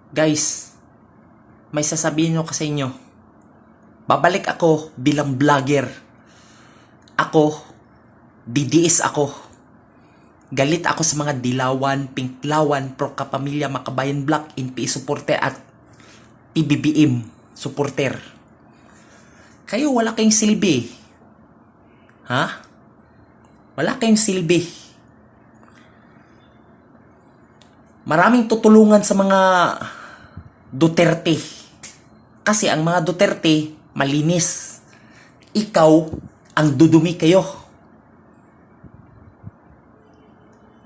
Guys, may sasabihin ko sa inyo. Babalik ako bilang vlogger. Ako, DDS ako. Galit ako sa mga Dilawan, Pinklawan, Pro Kapamilya, Makabayan Black, NPA supporter at PBBM supporter. Kayo wala kayong silbi. Ha? Wala kayong silbi. Maraming tutulungan sa mga Duterte. Kasi ang mga Duterte malinis. Ikaw ang dudumi kayo.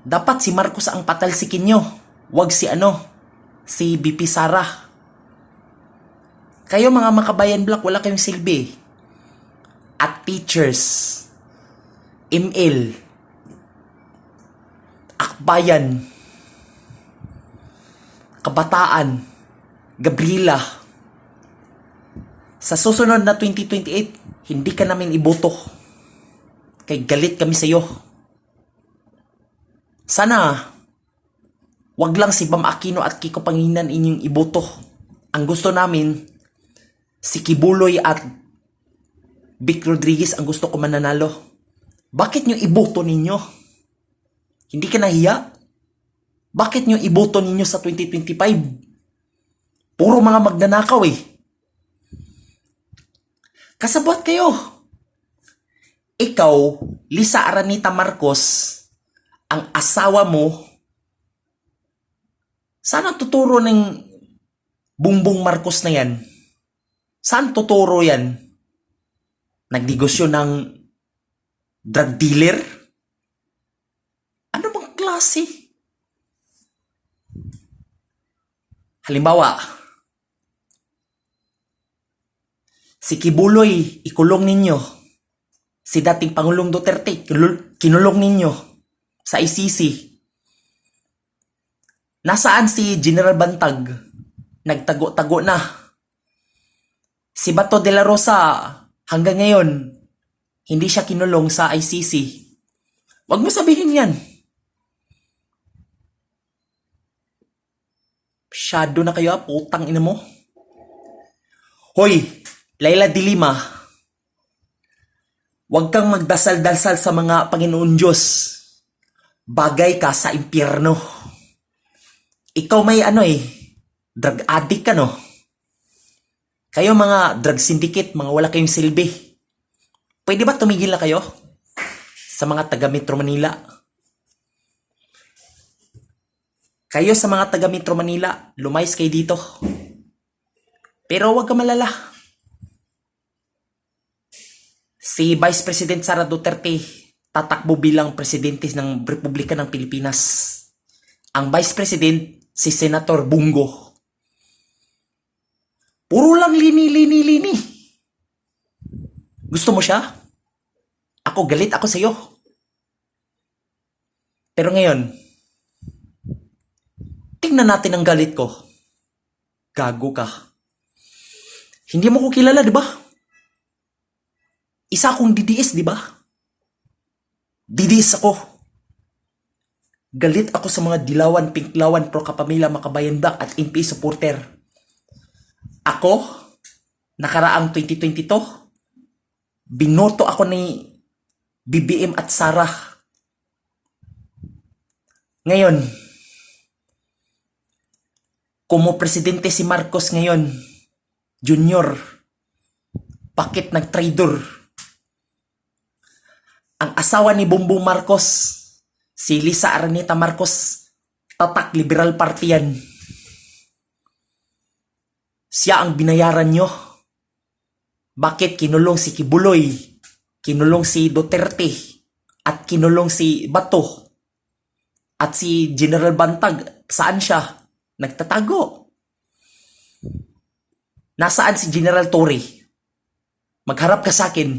Dapat si Marcos ang patalsikin nyo. Wag si BP Sara. Kayo mga Makabayan Black, wala kayong silbi. At teachers, ML, Akbayan, Kabataan, Gabriela, sa susunod na 2028, hindi ka namin iboto. Kay galit kami sa iyo. Sana, wag lang si Bam Aquino at Kiko Pangilinan inyong iboto. Ang gusto namin, si Kibuloy at Vic Rodriguez ang gusto ko mananalo. Bakit nyo iboto ninyo? Hindi ka nahiya? Bakit nyo iboto ninyo sa 2025? Puro mga magnanakaw eh. Kasabot kayo. Ikaw, Lisa Aranita Marcos, ang asawa mo, sana tuturo ng Bongbong Marcos na yan. Saan tuturo yan? Nagnegosyo ng drug dealer? Ano bang klase? Halimbawa, si Kibuloy, ikulong ninyo. Si dating Pangulong Duterte, kinulong ninyo sa ICC. Nasaan si General Bantag? Nagtago-tago na. Si Bato de la Rosa, hanggang ngayon, hindi siya kinulong sa ICC. Huwag mo sabihin yan. Shadow na kayo, putang ina mo. Hoy, Laila de Lima, huwag kang magdasal-dasal sa mga Panginoon Diyos. Bagay ka sa impyerno. Ikaw may drug addict ka no? Kayo mga drug syndicate, mga wala kayong silbi. Pwede ba tumigil na kayo? Sa mga taga Metro Manila. Kayo sa mga taga Metro Manila, lumayas kayo dito. Pero huwag ka malala. Si Vice President Sara Duterte tatakbo bilang presidente ng Republika ng Pilipinas. Ang Vice President, si Senator Bungo. Puro lang lini. Gusto mo siya? Ako, galit ako sa'yo. Pero ngayon, tingnan natin ang galit ko. Gago ka. Hindi mo ko kilala, di ba? Isa akong DDS, di ba? DDS ako. Galit ako sa mga Dilawan, Pinklawan, Pro Kapamilya, Makabayan Black at NPA supporter. Ako, nakaraang 2022, binoto ako ni BBM at Sara. Ngayon, kumo presidente si Marcos ngayon, Junior, bakit nag-traitor? Ang asawa ni Bongbong Marcos, si Lisa Araneta Marcos, tatak Liberal Party yan. Siya ang binayaran nyo. Bakit kinulong si Kibuloy, kinulong si Duterte, at kinulong si Bato, at si General Bantag? Saan siya? Nagtatago. Nasaan si General Torre? Magharap ka sa akin.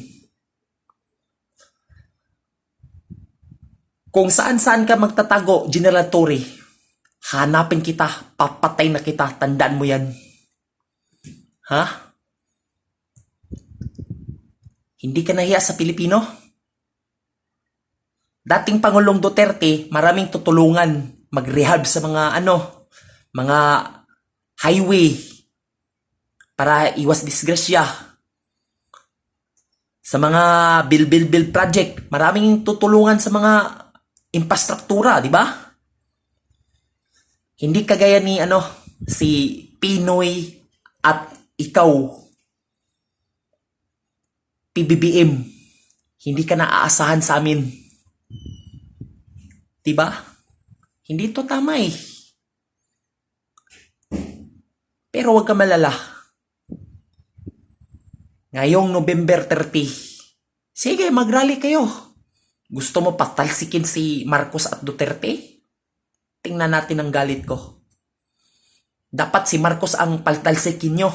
Kung saan-saan ka magtatago, General Torre, hanapin kita, papatay na kita, tandaan mo yan. Ha? Hindi ka nahiya sa Pilipino? Dating Pangulong Duterte, maraming tutulungan, mag-rehab sa mga mga highway para iwas disgrasya. Sa mga build project, maraming tutulungan sa mga infrastruktura, di ba? Hindi kagaya ni si Pinoy at ikaw, PBBM. Hindi ka naaasahan sa amin. Di ba? Hindi to tama eh. Pero huwag ka malala. Ngayong November 30, sige, mag-rally kayo. Gusto mo patalsikin si Marcos at Duterte? Tingnan natin ang galit ko. Dapat si Marcos ang paltalsikin nyo.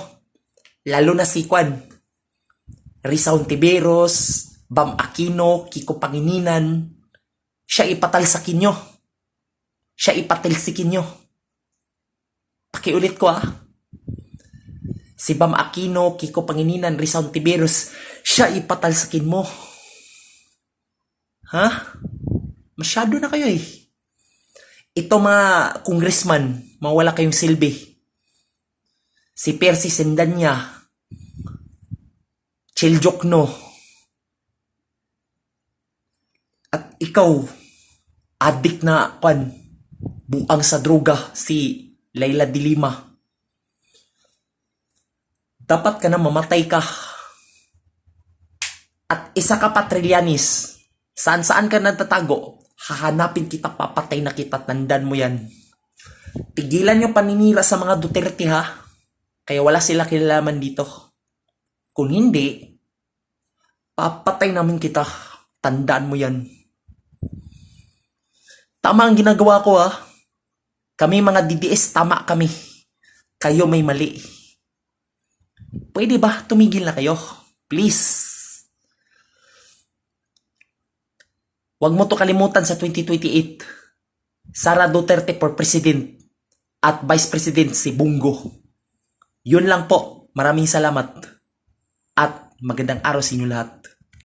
Lalo na si Risa Hontiveros, Bam Aquino, Kiko Pangilinan. Siya ipatalsakin nyo. Siya ipatalsikin nyo. Pakiulit ko Si Bam Aquino, Kiko Pangilinan, Risa Hontiveros, siya ipatalsakin mo. Ha? Masyado na kayo eh. Ito mga congressman, mawala kayong silbi. Si Percy Sendanya, Chil Jokno, at ikaw, adik na buang sa droga, si Laila de Lima. Dapat ka na mamatay ka. At isa ka pa, Trillanes. Saan-saan ka natatago? Hahanapin kita, papatay na kita, tandaan mo yan. Pigilan nyo paninira sa mga Duterte ha. Kaya wala sila kinalaman dito. Kung hindi, papatay namin kita. Tandaan mo yan. Tama ang ginagawa ko ha. Kami mga DDS, tama kami. Kayo may mali. Pwede ba tumigil na kayo? Please. Huwag mo to kalimutan sa 2028. Sara Duterte for President at Vice President si Bongo. Yun lang po. Maraming salamat. At magandang araw sa inyo lahat.